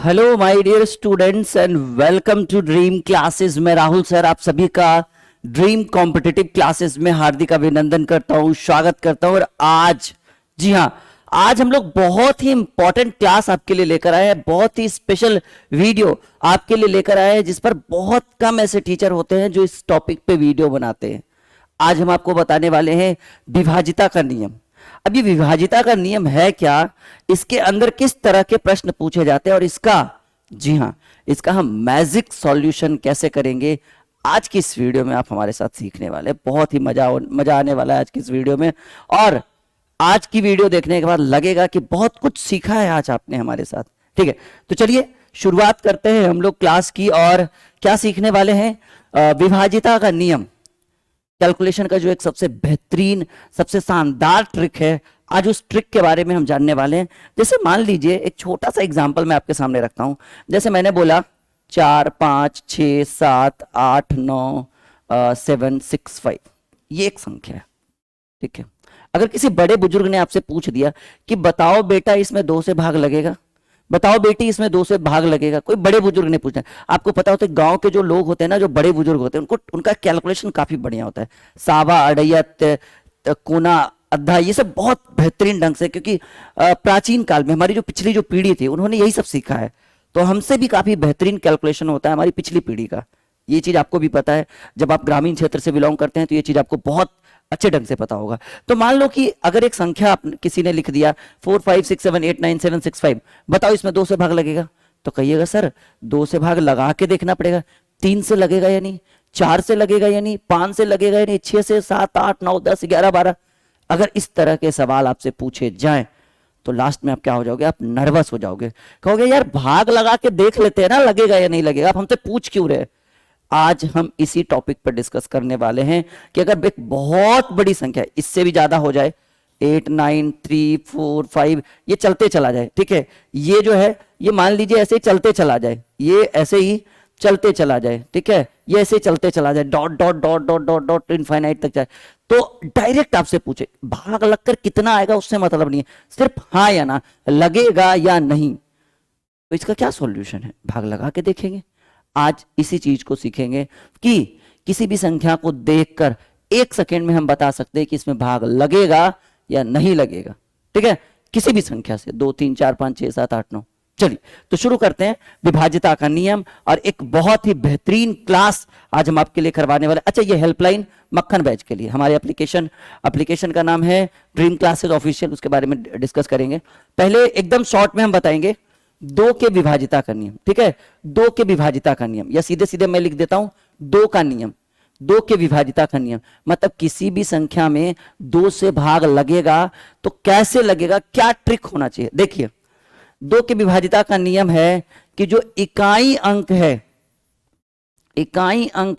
Hello my dear students and welcome to dream classes. मैं Rahul sir आप सभी का ड्रीम कॉम्पिटिटिव क्लासेस में हार्दिक अभिनंदन करता हूं, स्वागत करता हूं। और आज जी हां, आज हम लोग बहुत ही इंपॉर्टेंट क्लास आपके लिए लेकर आए हैं, बहुत ही स्पेशल वीडियो आपके लिए लेकर आए हैं, जिस पर बहुत कम ऐसे टीचर होते हैं जो इस टॉपिक पे वीडियो बनाते हैं। आज हम आपको बताने वाले हैं विभाजिता का नियम। अब ये विभाजिता का नियम है क्या, इसके अंदर किस तरह के प्रश्न पूछे जाते हैं और इसका जी हां इसका हम मैजिक सॉल्यूशन कैसे करेंगे, आज की इस वीडियो में आप हमारे साथ सीखने वाले हैं। बहुत ही मजा आने वाला है आज की इस वीडियो में। और आज की वीडियो देखने के बाद लगेगा कि बहुत कुछ सीखा है आज आपने हमारे साथ। ठीक है, तो चलिए शुरुआत करते हैं हम लोग क्लास की। और क्या सीखने वाले हैं? विभाजिता का नियम, कैलकुलेशन का जो एक सबसे बेहतरीन सबसे शानदार ट्रिक है। आज उस ट्रिक के बारे में हम जानने वाले हैं। जैसे मान लीजिए एक छोटा सा एग्जांपल मैं आपके सामने रखता हूं। जैसे मैंने बोला 4 5 6 7 8 9 7 6 5, ये एक संख्या है। ठीक है, अगर किसी बड़े बुजुर्ग ने आपसे पूछ दिया कि बताओ बेटा इसमें 2 से भाग लगेगा, बताओ बेटी इसमें 2 से भाग लगेगा, कोई बड़े बुजुर्ग ने पूछना है। आपको पता होता है गांव के जो लोग होते हैं ना, जो बड़े बुजुर्ग होते हैं, उनको उनका कैलकुलेशन काफी बढ़िया होता है। सावा अड़ैया कोना अद्धा, ये सब बहुत बेहतरीन ढंग से, क्योंकि प्राचीन काल में हमारी जो पिछली जो पीढ़ी थी उन्होंने यही सब सीखा है। तो हमसे भी काफी बेहतरीन कैलकुलेशन होता है हमारी पिछली पीढ़ी का। ये चीज आपको भी पता है, जब आप ग्रामीण क्षेत्र से बिलोंग करते हैं तो ये चीज आपको बहुत अच्छे ढंग से पता होगा। तो मान लो कि अगर एक संख्या किसी ने लिख दिया 4 5 6 7 8 9 7 6 5, बताओ इसमें 2 से भाग लगेगा? तो कहिएगा सर 2 से भाग लगा के देखना पड़ेगा, 3 से लगेगा या नहीं, 4 से लगेगा या नहीं, 5 से लगेगा या नहीं, 6 से 7 8 9 10 11 12। अगर इस तरह के सवाल आपसे पूछे जाएं तो लास्ट में आप क्या हो जाओगे? आप नर्वस हो जाओगे, कहोगे यार भाग लगा के देख लेते हैं ना, लगेगा या नहीं लगेगा, आप हमसे पूछ क्यों रहे? आज हम इसी टॉपिक पर डिस्कस करने वाले हैं कि अगर एक बहुत बड़ी संख्या, इससे भी ज्यादा हो जाए, 8 9 3 4 5, ये चलते चला जाए। ठीक है, ये जो है ये मान लीजिए ऐसे ही चलते चला जाए, ये ऐसे ही चलते चला जाए। ठीक है, ये ऐसे चलते चला जाए, dot dot dot dot dot dot infinite तक जाए, तो डायरेक्ट आपसे पूछे भाग लगकर कितना आएगा, उससे मतलब नहीं है, सिर्फ हाँ या ना, लगेगा या नहीं। तो इसका क्या सॉल्यूशन है? भाग लगा के देखेंगे। आज इसी चीज को सीखेंगे कि किसी भी संख्या को देखकर 1 सेकेंड में हम बता सकते हैं कि इसमें भाग लगेगा या नहीं लगेगा। ठीक है, किसी भी संख्या से 2 3 4 5 6 7 8 9। चलिए तो शुरू करते हैं विभाजिता का नियम, और एक बहुत ही बेहतरीन क्लास आज हम आपके लिए करवाने वाले। अच्छा, ये हेल्पलाइन मक्खन बैच के लिए हमारे एप्लीकेशन का नाम है ड्रीम क्लासेस ऑफिशियल, उसके बारे में डिस्कस करेंगे। पहले एकदम शॉर्ट में हम बताएंगे 2 के विभाजिता का नियम। ठीक है, 2 के विभाजिता का नियम, या सीधे सीधे मैं लिख देता हूं 2 का नियम, 2 के विभाजिता का नियम। मतलब किसी भी संख्या में 2 से भाग लगेगा तो कैसे लगेगा, क्या ट्रिक होना चाहिए। देखिए 2 के विभाजिता का नियम है कि जो इकाई अंक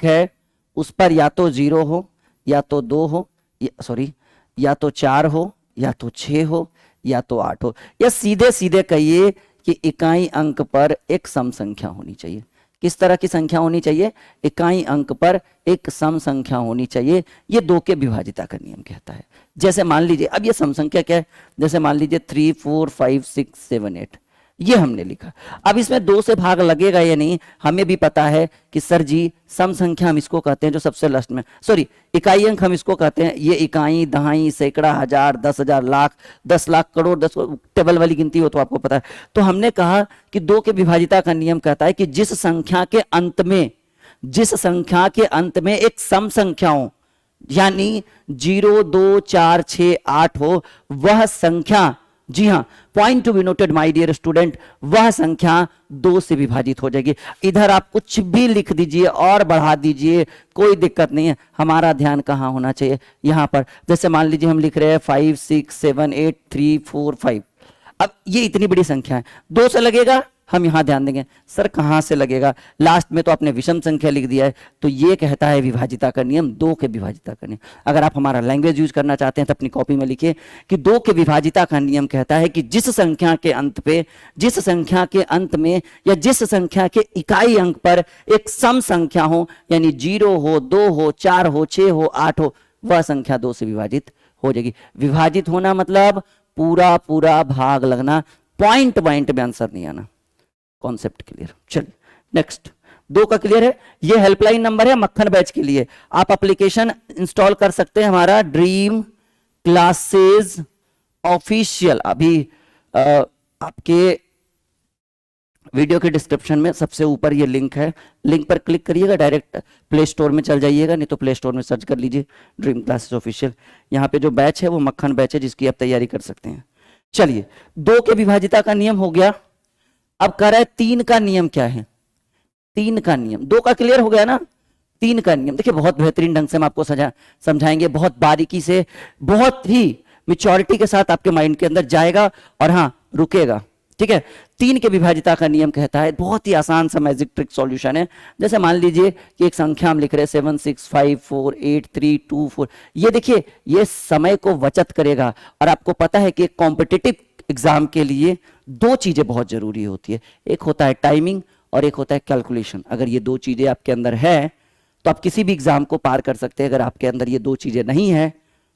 है उस पर या तो 0 हो, या तो 2 हो, या तो 4 हो, या तो 6 हो, या तो 8 हो, या सीधे सीधे कहिए कि इकाई अंक पर एक सम संख्या होनी चाहिए। किस तरह की संख्या होनी चाहिए? इकाई अंक पर एक सम संख्या होनी चाहिए। ये 2 के विभाजिता का नियम कहता है। जैसे मान लीजिए, अब ये सम संख्या क्या है? जैसे मान लीजिए 3 4 5 6 7 8, ये हमने लिखा। अब इसमें 2 से भाग लगेगा या नहीं हमें भी पता है कि सर जी सम संख्या हम इसको कहते हैं जो सबसे लास्ट में, इकाई अंक हम इसको कहते हैं, ये इकाई दहाई सैकड़ा हजार 10,000 लाख 10 लाख करोड़ 10 टेबल वाली गिनती हो तो आपको पता है। तो हमने कहा कि 2 के विभाजिता का नियम कहता है कि जिस संख्या के अंत में एक सम संख्या हो, यानी 0 2 4 6 8 हो, वह संख्या, जी हां, point to be noted my dear student, वह संख्या 2 से विभाजित हो जाएगी। इधर आप कुछ भी लिख दीजिए और बढ़ा दीजिए, कोई दिक्कत नहीं है। हमारा ध्यान कहां होना चाहिए? यहां पर। जैसे मान लीजिए हम लिख रहे हैं 5 6 7 8 3 4 5। अब ये इतनी बड़ी संख्या है, 2 से लगेगा, हम यहां ध्यान देंगे सर कहां से लगेगा, लास्ट में तो आपने विषम संख्या लिख दिया है। तो ये कहता है विभाजिता का नियम, 2 के विभाजिता का नियम। अगर आप हमारा लैंग्वेज यूज करना चाहते हैं तो अपनी कॉपी में लिखिए कि 2 के विभाजिता का नियम कहता है कि जिस संख्या के अंत में या जिस संख्या के इकाई अंक पर एक सम संख्या हो, यानी 0 हो 2 हो 4 हो 6 हो 8 हो, वह संख्या 2 से विभाजित हो जाएगी। विभाजित होना मतलब पूरा पूरा भाग लगना, पॉइंट में आंसर नहीं आना। Concept clear. चलिए नेक्स्ट, 2 का क्लियर है। ये हेल्पलाइन नंबर है मक्खन बैच के लिए। आप एप्लीकेशन इंस्टॉल कर सकते हैं हमारा ड्रीम क्लासेस ऑफिशियल। अभी आपके वीडियो के डिस्क्रिप्शन में सबसे ऊपर ये लिंक है, लिंक पर क्लिक करिएगा, डायरेक्ट प्ले स्टोर में चल जाइएगा, नहीं तो प्ले स्टोर में सर्च कर लीजिए ड्रीम क्लासेस ऑफिशियल। यहाँ पे जो बैच है वो मक्खन बैच है जिसकी आप तैयारी कर सकते हैं। चलिए 2 के विभाजिता का नियम हो गया। अब कह रहा है 3 का नियम क्या है। 3 का नियम, 2 का क्लियर हो गया ना। 3 का नियम देखिए बहुत बेहतरीन ढंग से हम आपको समझाएंगे, बहुत बारीकी से, बहुत ही मैच्योरिटी के साथ आपके माइंड के अंदर जाएगा और हाँ रुकेगा। ठीक है, 3 के विभाजिता का नियम कहता है, बहुत ही आसान सा मैजिक ट्रिक सॉल्यूशन है। जैसे मान लीजिए कि एक संख्या हम लिख रहे हैं 7 6 5 4 8 3 2 4। ये देखिए ये समय को बचत करेगा। और आपको पता है कि एक कॉम्पिटिटिव एग्जाम के लिए 2 चीजें बहुत जरूरी होती है, एक होता है टाइमिंग और एक होता है कैलकुलेशन। अगर ये 2 चीजें आपके अंदर है तो आप किसी भी एग्जाम को पार कर सकते हैं। अगर आपके अंदर ये 2 चीजें नहीं है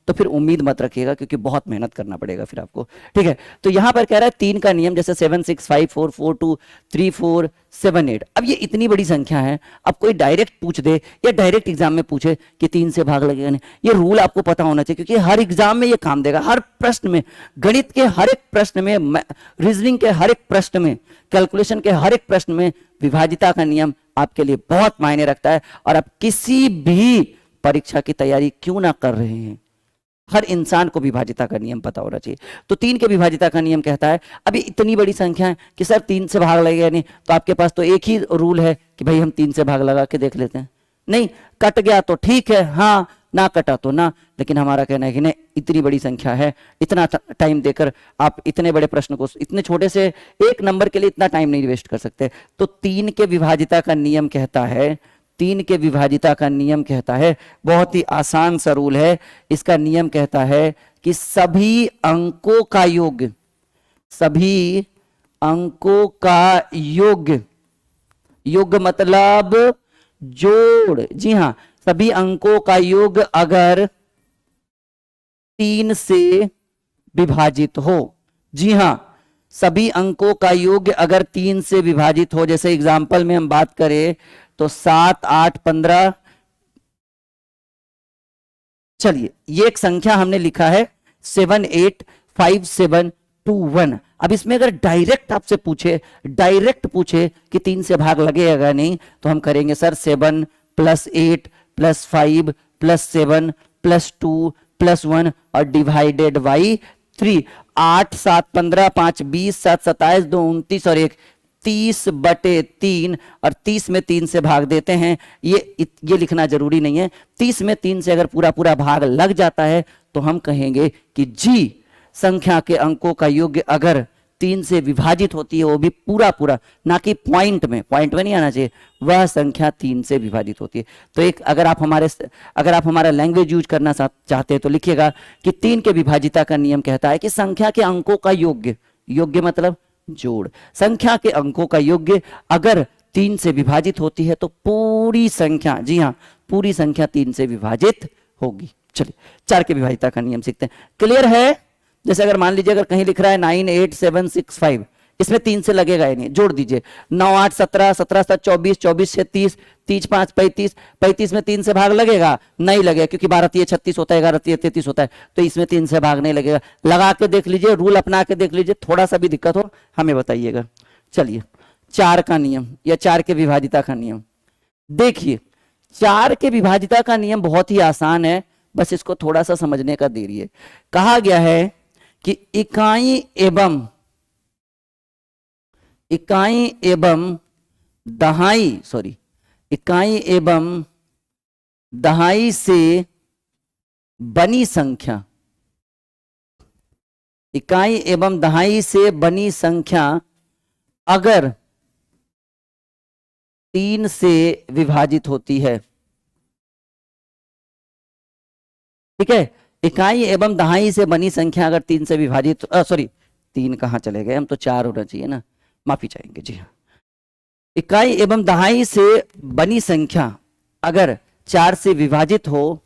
तो फिर उम्मीद मत रखिएगा, क्योंकि बहुत मेहनत करना पड़ेगा फिर आपको। ठीक है, तो यहां पर कह रहा है 3 का नियम, जैसे 7 6 5 4 4 2 3 4 7 8। अब ये इतनी बड़ी संख्या है, अब कोई डायरेक्ट पूछ दे या डायरेक्ट एग्जाम में पूछे कि 3 से भाग लगेगा नहीं, ये रूल आपको पता होना चाहिए, क्योंकि हर एग्जाम में ये काम देगा। हर प्रश्न में, गणित के हर एक प्रश्न में, रीजनिंग के हर एक प्रश्न में, कैलकुलेशन के हर एक प्रश्न में विभाजिता का नियम आपके लिए बहुत मायने रखता है। और आप किसी भी परीक्षा की तैयारी क्यों ना कर रहे हैं, हर इंसान को विभाजिता का नियम पता होना चाहिए। तो 3 के विभाजिता का नियम कहता है, अभी इतनी बड़ी संख्या है कि सर 3 से भाग लगेगा नहीं, तो आपके पास तो एक ही रूल है कि भाई हम 3 से भाग लगा के देख लेते हैं। नहीं कट गया तो ठीक है, हाँ ना कटा तो ना। लेकिन हमारा कहना है कि नहीं, इतनी बड़ी संख्या है, इतना टाइम देकर आप इतने बड़े प्रश्न को, इतने छोटे से एक नंबर के लिए इतना टाइम नहीं वेस्ट कर सकते। तो 3 के विभाजिता का नियम कहता है, 3 के विभाजिता का नियम कहता है, बहुत ही आसान सा रूल है। इसका नियम कहता है कि सभी अंकों का योग, सभी अंकों का योग, योग मतलब जोड़, जी हां, सभी अंकों का योग अगर 3 से विभाजित हो, जी हां, सभी अंकों का योग अगर 3 से विभाजित हो, जैसे एग्जाम्पल में हम बात करें तो 7 8 15। चलिए ये एक संख्या हमने लिखा है 7 8 5 7 2 1। अब इसमें अगर डायरेक्ट आपसे पूछे, डायरेक्ट पूछे कि 3 से भाग लगेगा नहीं, तो हम करेंगे सर 7 + 8 + 5 + 7 + 2 + 1 और डिवाइडेड बाई 3। 8 7 15 5 20 7 27 2 29 और 1 30/3। और 30 में 3 से भाग देते हैं, ये लिखना जरूरी नहीं है। 30 में 3 से अगर पूरा पूरा भाग लग जाता है तो हम कहेंगे कि जी संख्या के अंकों का योग अगर 3 से विभाजित होती है, वो भी पूरा पूरा, ना कि पॉइंट में नहीं आना चाहिए, वह संख्या 3 से विभाजित होती है। तो एक अगर आप हमारा लैंग्वेज यूज करना चाहते हैं तो लिखिएगा कि 3 के विभाजिता का नियम कहता है कि संख्या के अंकों का योग मतलब जोड़, संख्या के अंकों का योग अगर 3 से विभाजित होती है तो पूरी संख्या, जी हां, पूरी संख्या 3 से विभाजित होगी। चलिए 4 के विभाजिता का नियम सीखते हैं। क्लियर है? जैसे अगर मान लीजिए अगर कहीं लिख रहा है 9 8 7 6 5, इसमें 3 से लगेगा ही नहीं, जोड़ दीजिए। 9 8 17 17 7 24 24 6 30 30 5 35 35 में 3 से भाग लगेगा नहीं लगेगा, क्योंकि 12 3 36 होता है, 11 3 33 होता है, तो इसमें 3 से भाग नहीं लगेगा। लगा के देख लीजिए, रूल अपना के देख लीजिए, थोड़ा सा भी दिक्कत हो हमें बताइएगा। चलिए 4 का नियम या 4 के विभाजिता का नियम देखिए। 4 के विभाजिता का नियम बहुत ही आसान है, बस इसको थोड़ा सा समझने का देरी है। कहा गया है कि इकाई एवं दहाई से बनी संख्या, इकाई एवं दहाई से बनी संख्या अगर 3 से विभाजित होती है, ठीक है, इकाई एवं दहाई से बनी संख्या अगर 3 से विभाजित, 3 कहां चले गए, हम तो 4 होना चाहिए ना, माफी चाहेंगे, जी हाँ। इकाई एवं दहाई से बनी संख्या अगर 4 से विभाजित हो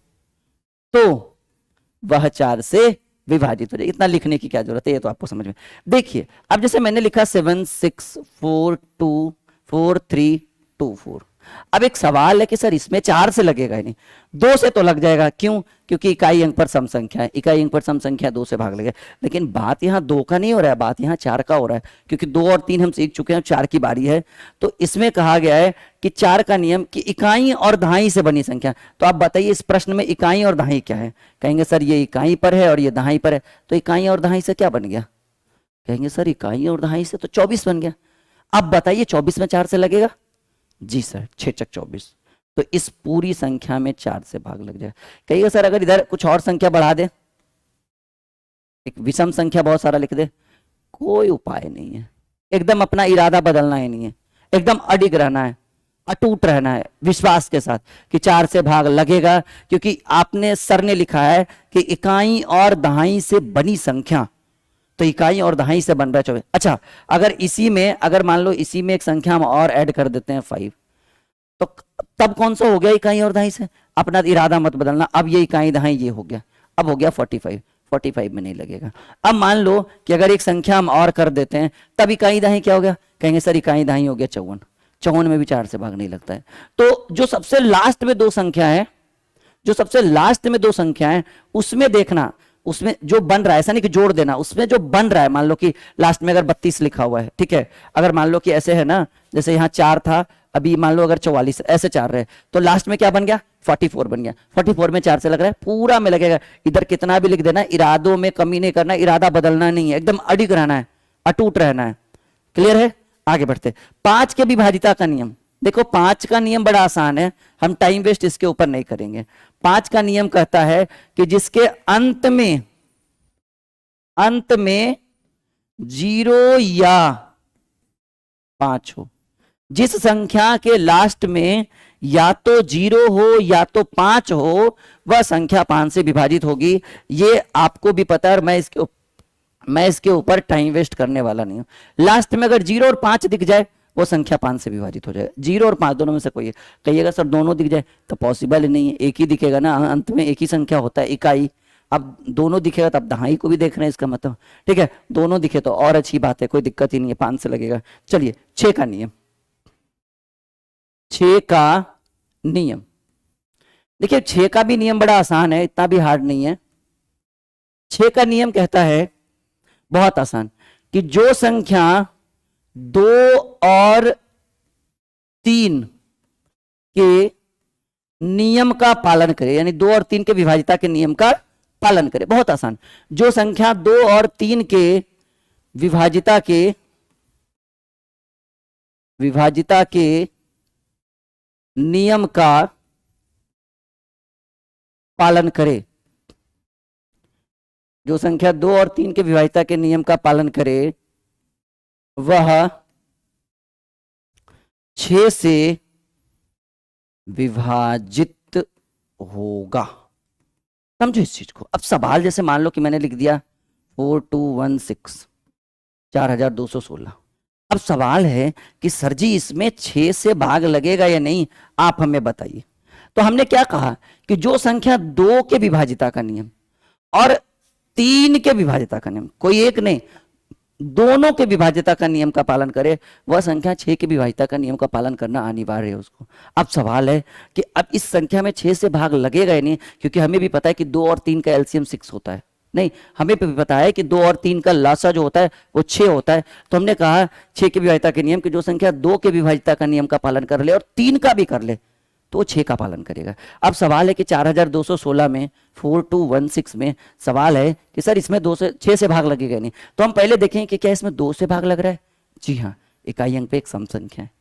तो वह 4 से विभाजित हो जाएगी। इतना लिखने की क्या जरूरत है, ये तो आपको समझ में। देखिए अब जैसे मैंने लिखा 7 6 4 2 4 3 2 4। अब एक सवाल है कि सर इसमें 4 से लगेगा ही नहीं, 2 से तो लग जाएगा। क्यों? क्योंकि इकाई अंक पर सम संख्या है, इकाई अंक पर सम संख्या 2 से भाग लगेगा। लेकिन बात यहाँ 2 का नहीं हो रहा है, बात यहाँ 4 का हो रहा है, क्योंकि 2 और 3 हम सीख चुके हैं, 4 की बारी है। तो इसमें कहा गया है कि 4 का नियम कि इकाई और दहाई से बनी संख्या। तो आप बताइए इस प्रश्न में इकाई और दहाई क्या है? कहेंगे सर ये इकाई पर है और ये दहाई पर है, तो इकाई और दहाई से क्या बन गया? कहेंगे सर इकाई और दहाई से तो 24 बन गया। अब बताइए 24 में 4 से लगेगा? जी सर, 6 चक 24। तो इस पूरी संख्या में 4 से भाग लग जाए। कहिएगा सर अगर इधर कुछ और संख्या बढ़ा दे, एक विषम संख्या बहुत सारा लिख दे, कोई उपाय नहीं है, एकदम अपना इरादा बदलना ही नहीं है, एकदम अडिग रहना है, अटूट रहना है विश्वास के साथ कि 4 से भाग लगेगा। क्योंकि आपने सर ने लिखा है कि इकाई और दहाई से बनी संख्या, तो इकाई और दहाई से बन रहा है 24। अच्छा अगर इसी में, अगर मान लो इसी में एक संख्या हम और ऐड कर देते हैं 5, तो तब कौन सा हो गया इकाई और दहाई से? अपना इरादा मत बदलना। अब ये इकाई दहाई ये हो गया, अब हो गया 45, 45 में नहीं लगेगा। अब मान लो कि अगर एक संख्या हम और कर देते हैं, तब इकाई दहाई क्या हो गया? कहेंगे सर इकाई दहाई हो गया 54, 54 में भी 4 से भाग नहीं लगता है। तो जो सबसे लास्ट में दो संख्या है, जो सबसे लास्ट में दो संख्या है, उसमें देखना, उसमें जो बन रहा है, ऐसा नहीं कि जोड़ देना, उसमें जो बन रहा है, मान लो कि लास्ट में अगर 32 लिखा हुआ है, ठीक है, अगर मान लो कि ऐसे है ना, जैसे यहाँ 4 था, अभी मान लो अगर 44, ऐसे 4 रहे, तो लास्ट में क्या बन गया? 44 बन गया। 44 में 4 से लग रहा है, पूरा में लगेगा। इधर कितना भी लिख देना, इरादों में कमी नहीं करना, इरादा बदलना नहीं है, एकदम अडिग रहना है, अटूट रहना है। क्लियर है? आगे बढ़ते। 5 के विभाजिता का नियम देखो। 5 का नियम बड़ा आसान है, हम टाइम वेस्ट इसके ऊपर नहीं करेंगे। 5 का नियम कहता है कि जिसके अंत में 0 या 5 हो, जिस संख्या के लास्ट में या तो 0 हो या तो 5 हो, वह संख्या 5 से विभाजित होगी। ये आपको भी पता है और मैं इसके ऊपर टाइम वेस्ट करने वाला नहीं हूं। लास्ट में अगर 0 और 5 दिख जाए, वो संख्या 5 से विभाजित हो जाएगा। 0 और 5 दोनों में से कोई है। कहिएगा सर दोनों दिख जाए, तो पॉसिबल ही नहीं है, एक ही दिखेगा ना, अंत में एक ही संख्या होता है, इकाई। अब दोनों दिखेगा तो अब दहाई को भी देख रहे हैं, इसका मतलब ठीक है, दोनों दिखे तो और अच्छी बात है, कोई दिक्कत ही नहीं है, 5 से लगेगा। चलिए 6 का नियम। 6 का नियम देखिए, 6 का भी नियम बड़ा आसान है, इतना भी हार्ड नहीं है। 6 का नियम कहता है बहुत आसान कि जो संख्या 2 और 3 के नियम का पालन करे, यानी 2 और 3 के विभाजिता के नियम का पालन करे। बहुत आसान। जो संख्या 2 और 3 के विभाजिता के नियम का पालन करे, जो संख्या 2 और 3 के विभाजिता के नियम का पालन करे, वह 6 से विभाजित होगा। समझो इस चीज को। अब सवाल जैसे मान लो कि मैंने लिख दिया 4216, 4216। अब सवाल है कि सर जी इसमें 6 से भाग लगेगा या नहीं, आप हमें बताइए। तो हमने क्या कहा कि जो संख्या 2 के विभाजिता का नियम और 3 के विभाजिता का नियम, कोई एक नहीं, दोनों के विभाजिता का नियम का पालन करे, वह संख्या 6 के विभाजिता का नियम का पालन करना अनिवार्य है उसको। अब सवाल है कि अब इस संख्या में 6 से भाग लगेगा या नहीं, क्योंकि हमें भी पता है कि 2 और 3 का एलसीएम 6 होता है। नहीं, हमें भी पता है कि 2 और 3 का लासा जो होता है वो 6 होता है। तो हमने कहा 6 के विभाजिता के नियम कि जो संख्या 2 के विभाजिता का नियम का पालन कर ले और 3 का भी कर ले, तो 6 का पालन करेगा। अब सवाल है कि 4216 में 4216 में सवाल है कि सर इसमें 2 से 6 से भाग लगेगा नहीं। तो हम पहले देखें कि क्या इसमें 2 से भाग लग रहा है। जी हाँ, इकाई अंक पे एक सम संख्या है।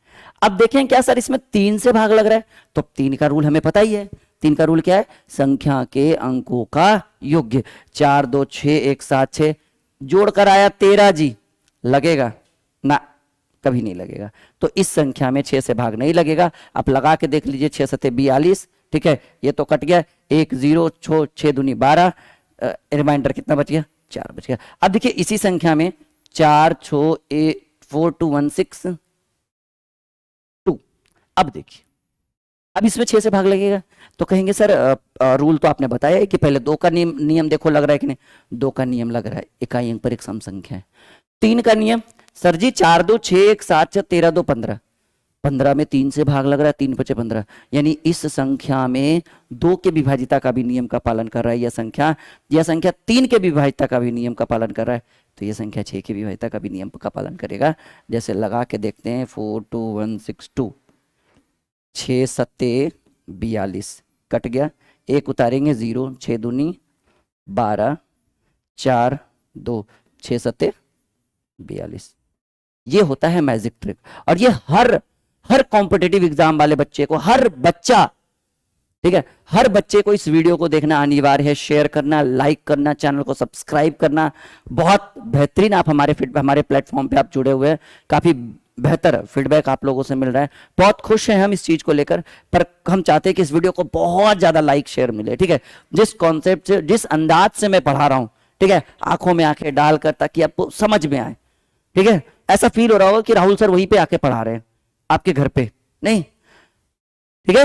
अब देखें क्या सर इसमें 3 से भाग लग रहा है, तो 3 का रूल हमें पता ही है। 3 का रूल क्या है? संख्या के अंकों का योग्य। 4 2 6 1 7 6 जोड़कर आया 13 जी, लगेगा ना? कभी नहीं लगेगा। तो इस संख्या में 6 से भाग नहीं लगेगा। आप लगा के देख लीजिए, 6 सते 42, ठीक है, ये तो कट गया, 1 0 6 दूनी 12, रिमाइंडर कितना बच गया? 4 बच गया। अब देखिए इसी संख्या में 4 6 4216 2। अब देखिए अब इसमें 6 से भाग लगेगा, तो कहेंगे सर रूल तो आपने बताया है कि पहले 2 का नियम नियम देखो लग रहा है कि नहीं, 2 का नियम लग रहा है, इकाई अंक पर एक सम संख्या है। 3 का नियम, सर जी 4 2 6 1 7 6 13 2 15, 15 में 3 से भाग लग रहा है, 3 5 15, यानी इस संख्या में 2 के विभाजिता का भी नियम का पालन कर रहा है यह संख्या 3 के विभाजिता का भी नियम का पालन कर रहा है, तो यह संख्या 6 के विभाजिता का भी नियम का पालन करेगा। जैसे लगा के देखते हैं, 4 2 1 6 2, 6 सत्ते 42, कट गया, एक उतारेंगे 0, 6 दूनी 12, 4 2, 6 सत्ते 42। ये होता है मैजिक ट्रिक, और ये हर कॉम्पिटिटिव एग्जाम वाले बच्चे को, हर बच्चा, ठीक है, हर बच्चे को इस वीडियो को देखना अनिवार्य है, शेयर करना, लाइक करना, चैनल को सब्सक्राइब करना। बहुत बेहतरीन आप हमारे प्लेटफॉर्म पे आप जुड़े हुए हैं, काफी बेहतर फीडबैक आप लोगों से मिल रहा है, बहुत खुश हैं हम इस चीज को लेकर, पर हम चाहते हैं कि इस वीडियो को बहुत ज्यादा लाइक शेयर मिले, ठीक है, जिस कॉन्सेप्ट से, जिस अंदाज से मैं पढ़ा रहा हूं, ठीक है, आंखों में आंखें डालकर, ताकि आपको समझ में आए, ठीक है, ऐसा फील हो रहा होगा कि राहुल सर वहीं पे आके पढ़ा रहे हैं आपके घर पे, नहीं, ठीक है।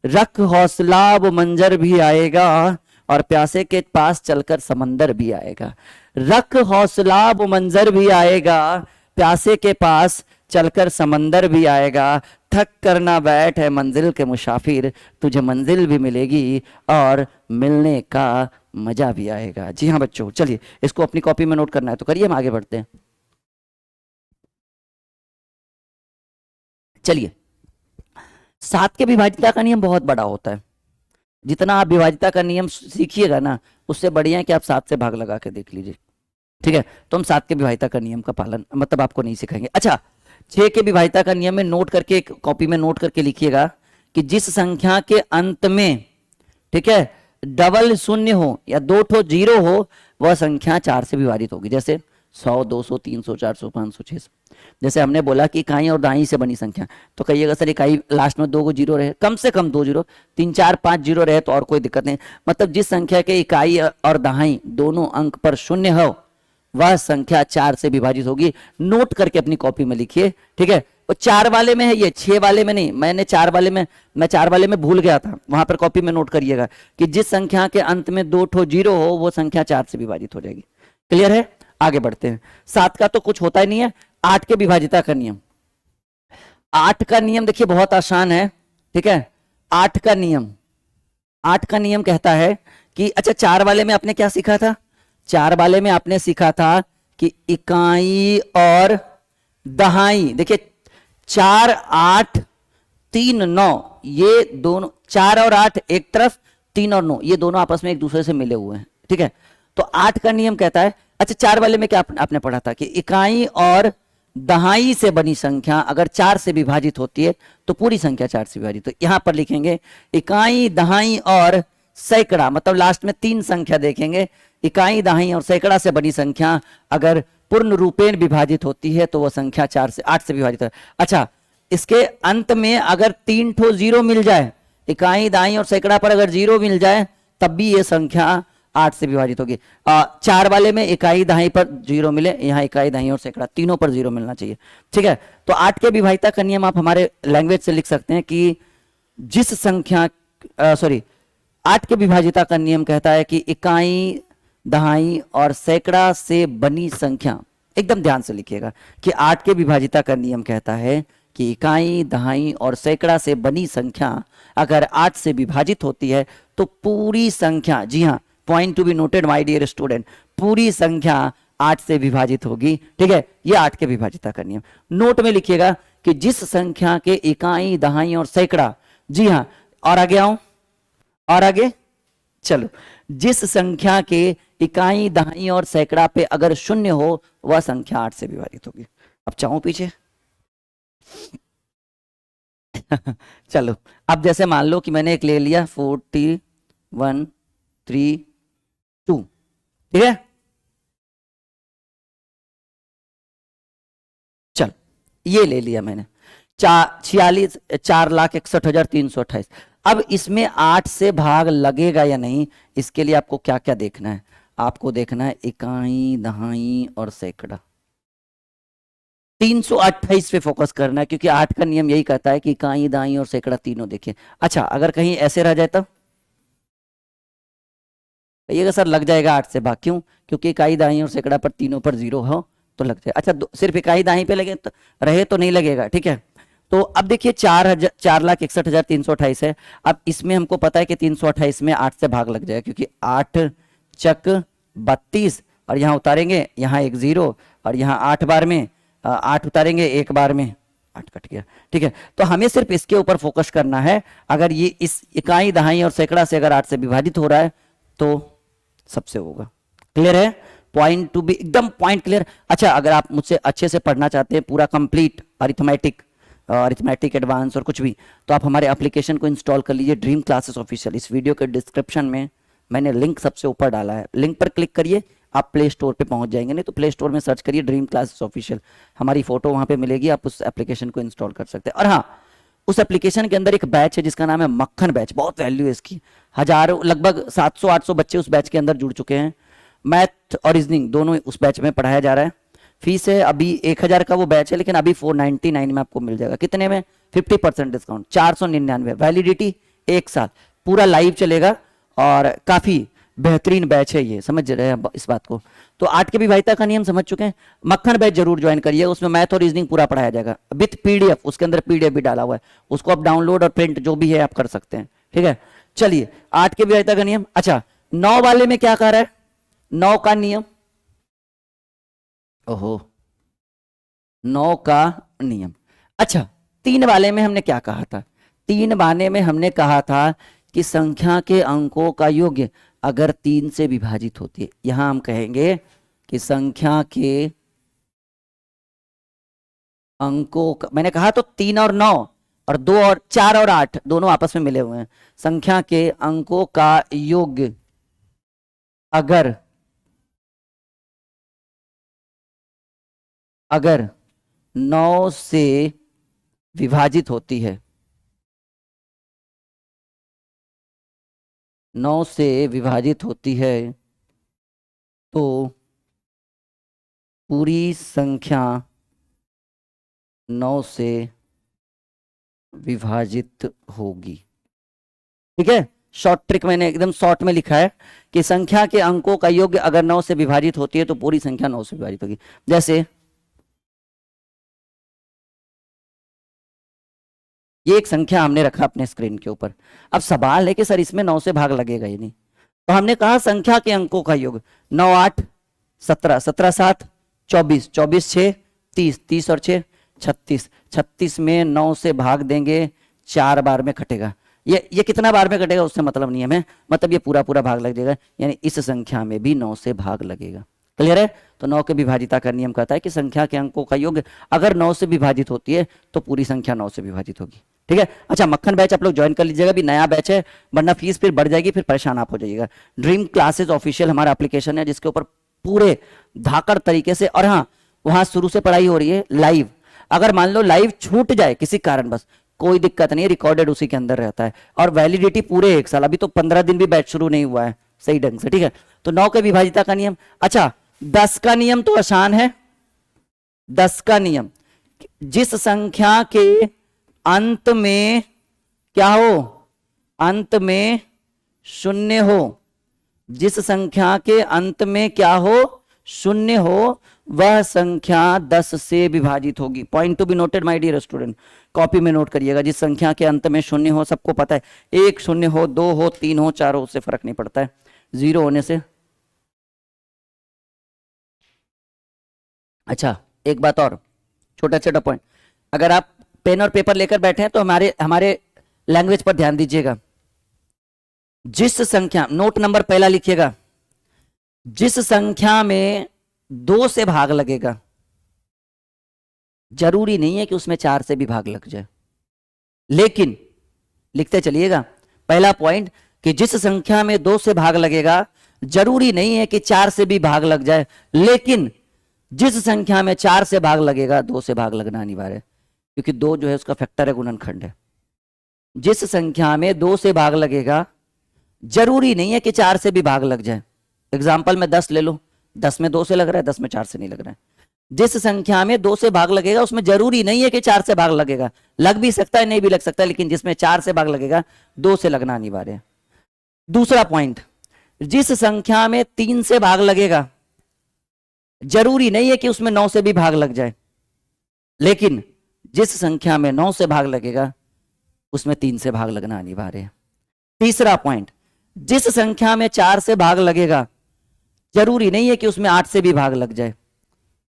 रख हौसला वो मंजर भी आएगा, और प्यासे के पास चलकर समंदर भी आएगा। रख हौसला वो मंजर भी आएगा, प्यासे के पास चलकर समंदर भी आएगा। थक कर ना बैठ है मंजिल के मुसाफिर, तुझे मंजिल भी मिलेगी और मिलने का मजा भी आएगा। जी हाँ बच्चों, चलिए इसको अपनी कॉपी में नोट करना है तो करिए, हम आगे बढ़ते हैं। चलिए, 7 के विभाजिता का नियम बहुत बड़ा होता है, जितना आप विभाजिता का नियम सीखिएगा ना, उससे बढ़िया है कि आप 7 से भाग लगा के देख लीजिए, ठीक है। तो हम 7 के विभाजिता का नियम का पालन मतलब आपको नहीं सिखाएंगे। अच्छा, 6 के विभाजिता का नियम में नोट करके, कॉपी में नोट करके लिखिएगा कि जिस संख्या के अंत में, ठीक है, डबल शून्य हो या 2 ठो 0 हो, वह संख्या 4 से विभाजित होगी। जैसे 100 200 300 400 500 600। जैसे हमने बोला कि इकाई और दहाई से बनी संख्या, तो कहिएगा सर इकाई लास्ट में 2 को 0 रहे, कम से कम 2 0, 3 4 5 0 रहे तो और कोई दिक्कत नहीं, मतलब जिस संख्या के इकाई और दहाई दोनों अंक पर शून्य हो, वह संख्या 4 से विभाजित होगी। नोट करके अपनी कॉपी में लिखिए, ठीक है। वो 4 वाले में है, ये 6 वाले में नहीं, मैं 4 वाले में भूल गया था, वहां पर कॉपी में नोट करिएगा कि जिस संख्या के अंत में 2 ठो 0 हो, वो संख्या 4 से विभाजित हो जाएगी। क्लियर है? आगे बढ़ते हैं। 7 का तो कुछ होता ही नहीं है। 8 के विभाजिता का नियम, 8 का नियम देखिए बहुत आसान है, ठीक है। 8 का नियम कहता है कि, अच्छा 4 वाले में आपने क्या सीखा था? 4 वाले में आपने सीखा था कि इकाई और दहाई, देखिए 4 8 3 9, ये दोनों 4 और 8 एक तरफ, 3 और 9 ये दोनों आपस में एक दूसरे से मिले हुए हैं, ठीक है। तो 8 का नियम कहता है, अच्छा 4 वाले में क्या आपने पढ़ा था कि इकाई और दहाई से बनी संख्या अगर 4 से विभाजित होती है तो पूरी संख्या 4 से विभाजित। तो यहां पर लिखेंगे इकाई दहाई और सैकड़ा, मतलब लास्ट में 3 संख्या देखेंगे, इकाई दहाई और सैकड़ा से बनी संख्या अगर पूर्ण रूपेण विभाजित होती है तो वह संख्या 8 से विभाजित है। अच्छा, इसके अंत में अगर 3 ठो 0 मिल जाए, इकाई दहाई और सैकड़ा पर अगर 0 मिल जाए, तब भी ये संख्या 8 से विभाजित होगी। 4 वाले में इकाई दहाई पर 0 मिले, यहाँ इकाई दहाई और सैकड़ा तीनों पर 0 मिलना चाहिए, ठीक है। तो 8 के विभाजिता का नियम आप हमारे लैंग्वेज से लिख सकते हैं कि जिस संख्या 8 के विभाजिता का नियम कहता है कि इकाई दहाई और सैकड़ा से बनी संख्या, एकदम ध्यान से लिखिएगा कि 8 के विभाजिता का नियम कहता है कि इकाई दहाई और सैकड़ा से बनी संख्या अगर 8 से विभाजित होती है तो पूरी संख्या, जी हाँ, point to be noted my dear student, पूरी संख्या 8 से विभाजित होगी, ठीक है। ये 8 के विभाजिता का नियम। नोट में लिखिएगा कि जिस संख्या के इकाई दहाई और सैकड़ा, जी हाँ, और आगे आऊं, और आगे चलो, जिस संख्या के इकाई दहाई और सैकड़ा पे अगर शून्य हो, वह संख्या 8 से विभाजित होगी। अब चाहूं पीछे चलो, अब जैसे मान लो कि मैंने एक ले लिया 41 3 2, ठीक है। चल, ये ले लिया मैंने 4,61,328। अब इसमें 8 से भाग लगेगा या नहीं, इसके लिए आपको क्या क्या देखना है? आपको देखना है इकाई दहाई और सैकड़ा, 328 पे फोकस करना है, क्योंकि 8 का नियम यही कहता है कि इकाई, दाई और सैकड़ा तीनों देखें। अच्छा, अगर कहीं ऐसे रह जाए तो कहिएगा सर लग जाएगा 8 से भाग, क्यों? क्योंकि इकाई, दाई और सैकड़ा पर तीनों पर 0 हो तो लग जाए। अच्छा, सिर्फ इकाई दाई पे लगे तो रहे तो नहीं लगेगा, ठीक है। तो अब देखिए 4,61,328 है। अब इसमें हमको पता है कि 328 में 8 से भाग लग जाएगा, क्योंकि 8 चक 32, और यहाँ उतारेंगे, यहाँ एक 0, और यहाँ 8 बार में 8 उतारेंगे, एक बार में 8 कट गया, ठीक है। तो हमें सिर्फ इसके ऊपर फोकस करना है। अगर ये इस इकाई, दहाई और सैकड़ा से अगर 8 से विभाजित हो रहा है तो सबसे होगा। क्लियर है? पॉइंट टू बी एकदम पॉइंट क्लियर। अच्छा, अगर आप मुझसे अच्छे से पढ़ना चाहते हैं पूरा कंप्लीट अरिथमेटिक एडवांस और कुछ भी, तो आप हमारे एप्लीकेशन को इंस्टॉल कर लीजिए, ड्रीम क्लासेस ऑफिशियल। इस वीडियो के डिस्क्रिप्शन में मैंने लिंक सबसे ऊपर डाला है, लिंक पर क्लिक करिए, आप प्ले स्टोर पे पहुंच जाएंगे। नहीं तो प्ले स्टोर में सर्च करिए ड्रीम क्लासेस ऑफिशियल, हमारी फोटो वहां पे मिलेगी, आप उस एप्लीकेशन को इंस्टॉल कर सकते हैं। और हाँ, उस एप्लीकेशन के अंदर एक बैच है जिसका नाम है मक्खन बैच, बहुत वैल्यू है इसकी। हजारों, लगभग 700-800 बच्चे उस बैच के अंदर जुड़ चुके हैं। मैथ और रीजनिंग दोनों उस बैच में पढ़ाया जा रहा है। फीस है अभी 1000 का वो बैच है, लेकिन अभी 499 में आपको मिल जाएगा। कितने में? 50% डिस्काउंट, 499। वैलिडिटी 1 साल, पूरा लाइव चलेगा और काफी बेहतरीन बैच है ये, समझ रहे हैं इस बात को। तो 8 के विभाज्यता का नियम समझ चुके हैं। मक्खन बैच जरूर ज्वाइन करिए, उसमें मैथ और रीजनिंग पूरा पढ़ाया जाएगा विथ पीडीएफ, उसके अंदर पीडीएफ भी डाला हुआ है, उसको आप डाउनलोड और प्रिंट जो भी है आप कर सकते हैं, ठीक है। चलिए, 8 के विभाज्यता का नियम। अच्छा, 9 वाले में क्या कह रहा है? 9 का नियम, ओहो, 9 का नियम। अच्छा, 3 वाले में हमने क्या कहा था? 3 वाले में हमने कहा था कि संख्या के अंकों का योग अगर 3 से विभाजित होती है, यहां हम कहेंगे कि संख्या के अंकों का, मैंने कहा तो 3 और 9 और 2 और 4 और 8 दोनों आपस में मिले हुए हैं। संख्या के अंकों का योग अगर 9 से विभाजित होती है, 9 से विभाजित होती है तो पूरी संख्या 9 से विभाजित होगी, ठीक है। शॉर्ट ट्रिक मैंने एकदम शॉर्ट में लिखा है कि संख्या के अंकों का योग अगर 9 से विभाजित होती है तो पूरी संख्या 9 से विभाजित होगी। जैसे ये एक संख्या हमने रखा अपने स्क्रीन के ऊपर। अब सवाल है कि सर इसमें 9 से भाग लगेगा ही नहीं, तो हमने कहा संख्या के अंकों का योग 9 8 17, 17 7 24, 24 6 30, 30 और 6 36, 36 में 9 से भाग देंगे, 4 बार में कटेगा। ये कितना बार में कटेगा उससे मतलब नहीं है हमें, मतलब ये पूरा पूरा भाग लग जाएगा, यानी इस संख्या में भी 9 से भाग लगेगा। क्लियर है? तो 9 के विभाजिता का नियम कहता है कि संख्या के अंकों का योग अगर 9 से विभाजित होती है तो पूरी संख्या 9 से विभाजित होगी, ठीक है। अच्छा, मक्खन बैच आप लोग ज्वाइन कर लीजिएगा, भी नया बैच है, वरना फीस फिर बढ़ जाएगी, फिर परेशान आप हो जाइएगा। ड्रीम क्लासेस ऑफिशियल हमारा एप्लीकेशन है जिसके ऊपर पूरे धाकड़ तरीके से, और हाँ, वहां शुरू से पढ़ाई हो रही है लाइव। अगर मान लो लाइव छूट जाए किसी कारण बस, कोई दिक्कत नहीं है, रिकॉर्डेड उसी के अंदर रहता है, और वैलिडिटी पूरे 1 साल। अभी तो 15 दिन भी बैच शुरू नहीं हुआ है सही ढंग से, ठीक है। तो 9 के विभाजिता का नियम। अच्छा, 10 का नियम तो आसान है। 10 का नियम, जिस संख्या के अंत में क्या हो? अंत में 0 हो, जिस संख्या के अंत में क्या हो? 0 हो, वह संख्या 10 से विभाजित होगी। Point to be noted my dear student, copy में नोट करिएगा। जिस संख्या के अंत में 0 हो, सबको पता है, 1 0 हो, 2 हो, 3 हो, 4 हो, उससे फर्क नहीं पड़ता है 0 होने से। अच्छा, एक बात और, छोटा छोटा पॉइंट, अगर आप पेन और पेपर लेकर बैठे हैं तो हमारे हमारे लैंग्वेज पर ध्यान दीजिएगा। जिस संख्या, नोट नंबर पहला लिखिएगा, जिस संख्या में 2 से भाग लगेगा, जरूरी नहीं है कि उसमें 4 से भी भाग लग जाए, लेकिन लिखते चलिएगा पहला पॉइंट कि जिस संख्या में 2 से भाग लगेगा, जरूरी नहीं है कि 4 से भी भाग लग जाए, लेकिन जिस संख्या में 4 से भाग लगेगा 2 से भाग लगना अनिवार्य है, क्योंकि 2 जो है उसका फैक्टर है, गुणनखंड है। जिस संख्या में 2 से भाग लगेगा, जरूरी नहीं है कि 4 से भी भाग लग जाए। एग्जाम्पल में 10 ले लो, 10 में 2 से लग रहा है, 10 में 4 से नहीं लग रहा है। जिस संख्या में 2 से भाग लगेगा उसमें जरूरी नहीं है कि 4 से भाग लगेगा, लग भी सकता है नहीं भी लग सकता है, लेकिन जिसमें 4 से भाग लगेगा 2 से लगना अनिवार्य है। दूसरा पॉइंट, जिस संख्या में 3 से भाग लगेगा जरूरी नहीं है कि उसमें 9 से भी भाग लग जाए, लेकिन जिस संख्या में 9 से भाग लगेगा उसमें 3 से भाग लगना अनिवार्य है। तीसरा पॉइंट, जिस संख्या में 4 से भाग लगेगा जरूरी नहीं है कि उसमें 8 से भी भाग लग जाए,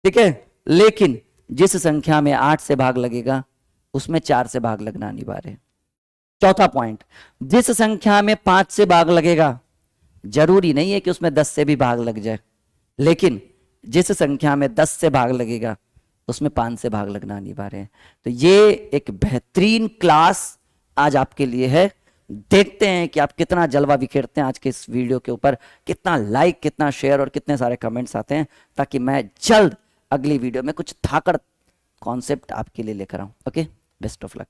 ठीक है, लेकिन जिस संख्या में 8 से भाग लगेगा उसमें 4 से भाग लगना अनिवार्य है। चौथा पॉइंट, जिस संख्या में 5 से भाग लगेगा जरूरी नहीं है कि उसमें 10 से भी भाग लग जाए, लेकिन जिस संख्या में 10 से भाग लगेगा उसमें 5 से भाग लगना अनिवार्य है। तो ये एक बेहतरीन क्लास आज आपके लिए है। देखते हैं कि आप कितना जलवा बिखेरते हैं आज के इस वीडियो के ऊपर, कितना लाइक, कितना शेयर और कितने सारे कमेंट्स आते हैं, ताकि मैं जल्द अगली वीडियो में कुछ धाकड़ कॉन्सेप्ट आपके लिए लेकर आऊं। Okay, best of luck.